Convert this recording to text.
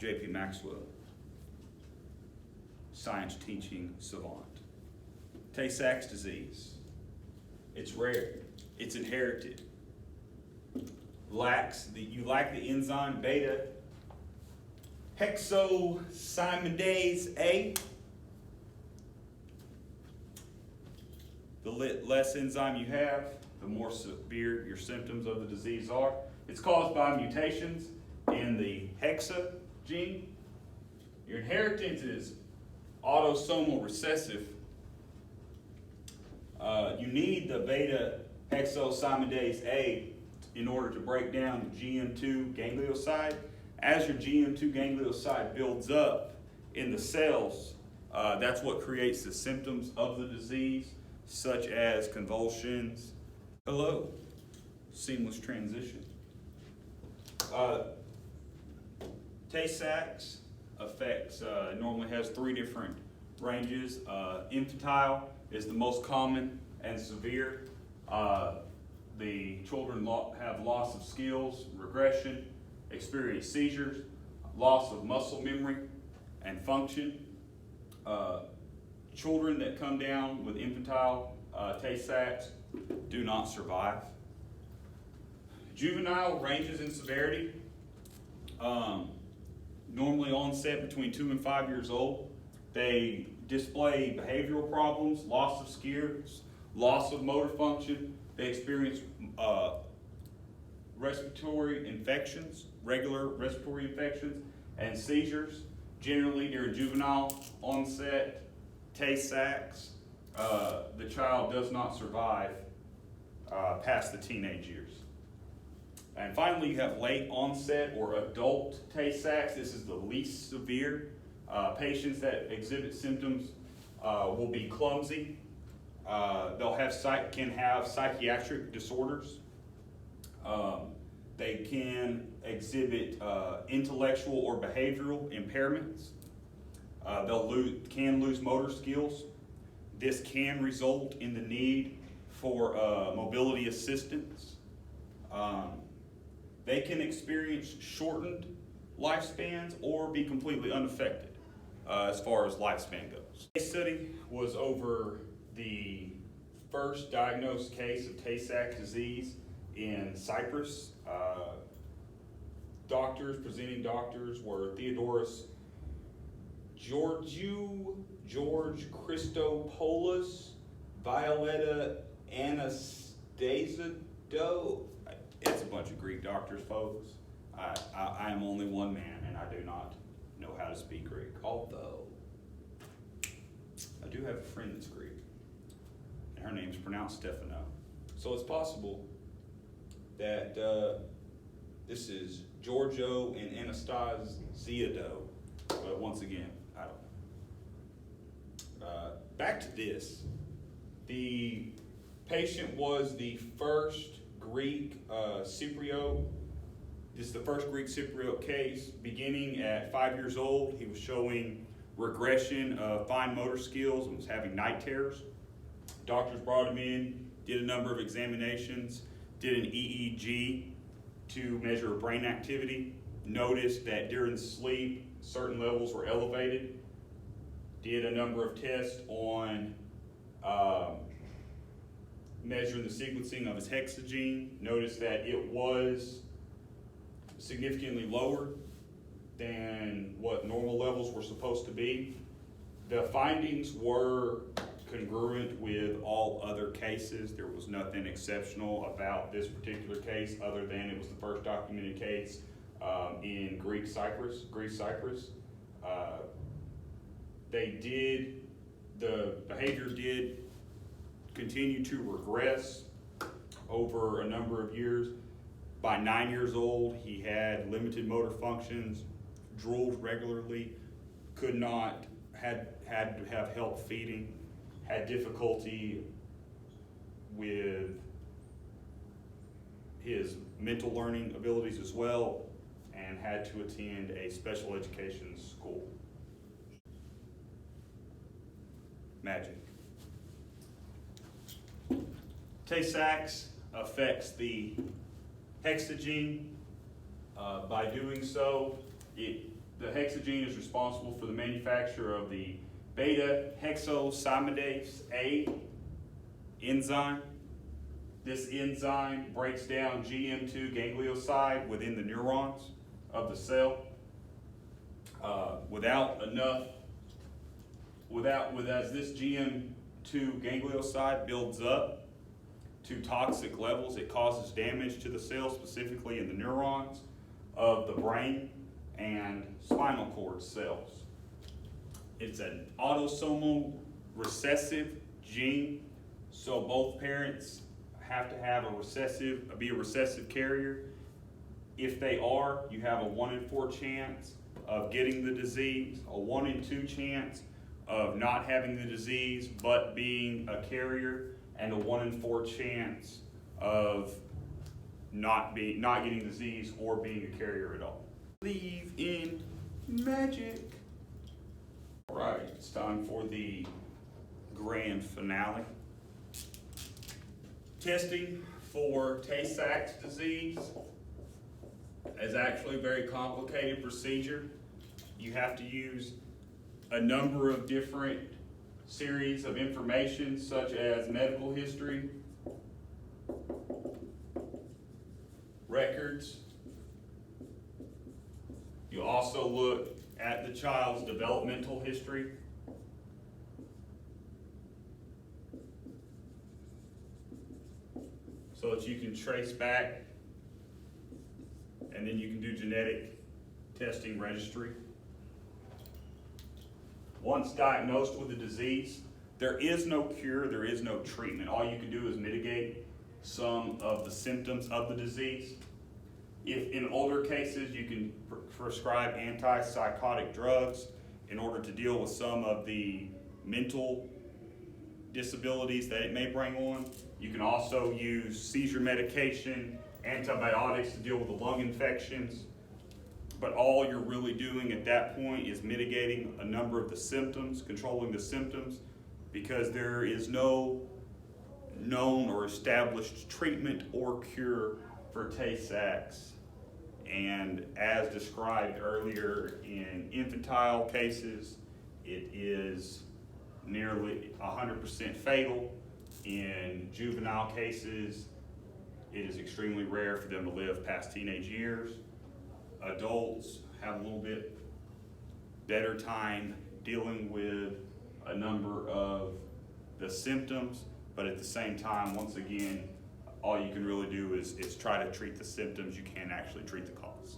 J.P. Maxwell, science teaching savant. Tay Sachs disease. It's rare. It's inherited. You lack the enzyme beta hexosaminidase A. The less enzyme you have, the more severe your symptoms of the disease are. It's caused by mutations in the hexa gene. Your inheritance is autosomal recessive. You need the beta hexosaminidase A in order to break down the GM2 ganglioside. As your GM2 ganglioside builds up in the cells, that's what creates the symptoms of the disease, such as convulsions. Hello, seamless transition. Tay Sachs affects, normally has 3 different ranges. Infantile is the most common and severe. The children have loss of skills, regression, experience seizures, loss of muscle memory and function. Children that come down with infantile Tay Sachs do not survive. Juvenile ranges in severity. Normally onset between 2 and 5 years old. They display behavioral problems, loss of skills, loss of motor function. They experience respiratory infections, regular respiratory infections, and seizures. Generally, during juvenile onset Tay Sachs, the child does not survive past the teenage years. And finally, you have late onset or adult Tay Sachs. This is the least severe. Patients that exhibit symptoms will be clumsy. Can have psychiatric disorders. They can exhibit intellectual or behavioral impairments. Can lose motor skills. This can result in the need for mobility assistance. They can experience shortened lifespans or be completely unaffected as far as lifespan goes. This study was over the first diagnosed case of Tay Sachs disease in Cyprus. Presenting doctors were Theodoros George Christopoulos, Violetta Anastasiadou. It's a bunch of Greek doctors, folks. I am only one man, and I do not know how to speak Greek. Although, I do have a friend that's Greek, and her name's pronounced Stefano. So it's possible that this is Giorgio and Anastasiadou. But once again, I don't know. Back to this. The patient was the first Greek Cypriot. This is the first Greek Cypriot case. Beginning at 5 years old, he was showing regression of fine motor skills and was having night terrors. Doctors brought him in, did a number of examinations, did an EEG to measure brain activity, noticed that during sleep certain levels were elevated, did a number of tests on measuring the sequencing of his hexa gene, noticed that it was significantly lower than what normal levels were supposed to be. The findings were congruent with all other cases. There was nothing exceptional about this particular case other than it was the first documented case in Greece, Cyprus. The behavior did continue to regress over a number of years. By 9 years old, he had limited motor functions, drooled regularly, had to have help feeding, had difficulty with his mental learning abilities as well, and had to attend a special education school. Magic. Tay Sachs affects the hexa gene. By doing so, the the hexagene is responsible for the manufacture of the beta hexosimidase A enzyme. This enzyme breaks down GM2 ganglioside within the neurons of the cell. As this GM2 ganglioside builds up to toxic levels, it causes damage to the cells, specifically in the neurons of the brain and spinal cord cells. It's an autosomal recessive gene, so both parents have to have be a recessive carrier. If they are, you have a 1 in 4 chance of getting the disease, a 1 in 2 chance of not having the disease but being a carrier, and a 1 in 4 chance of not getting the disease or being a carrier at all. Believe in magic. All right, it's time for the grand finale. Testing for Tay Sachs disease is actually a very complicated procedure. You have to use a number of different series of information, such as medical history, records. You also look at the child's developmental history. So that you can trace back, and then you can do genetic testing registry. Once diagnosed with the disease, there is no cure, there is no treatment. All you can do is mitigate some of the symptoms of the disease. If in older cases, you can prescribe antipsychotic drugs in order to deal with some of the mental disabilities that it may bring on. You can also use seizure medication, antibiotics to deal with the lung infections. But all you're really doing at that point is mitigating a number of the symptoms, controlling the symptoms, because there is no known or established treatment or cure for Tay Sachs. And as described earlier, in infantile cases, it is nearly 100% fatal. In juvenile cases, it is extremely rare for them to live past teenage years. Adults have a little bit better time dealing with a number of the symptoms, but at the same time, once again, all you can really do is try to treat the symptoms. You can't actually treat the cause.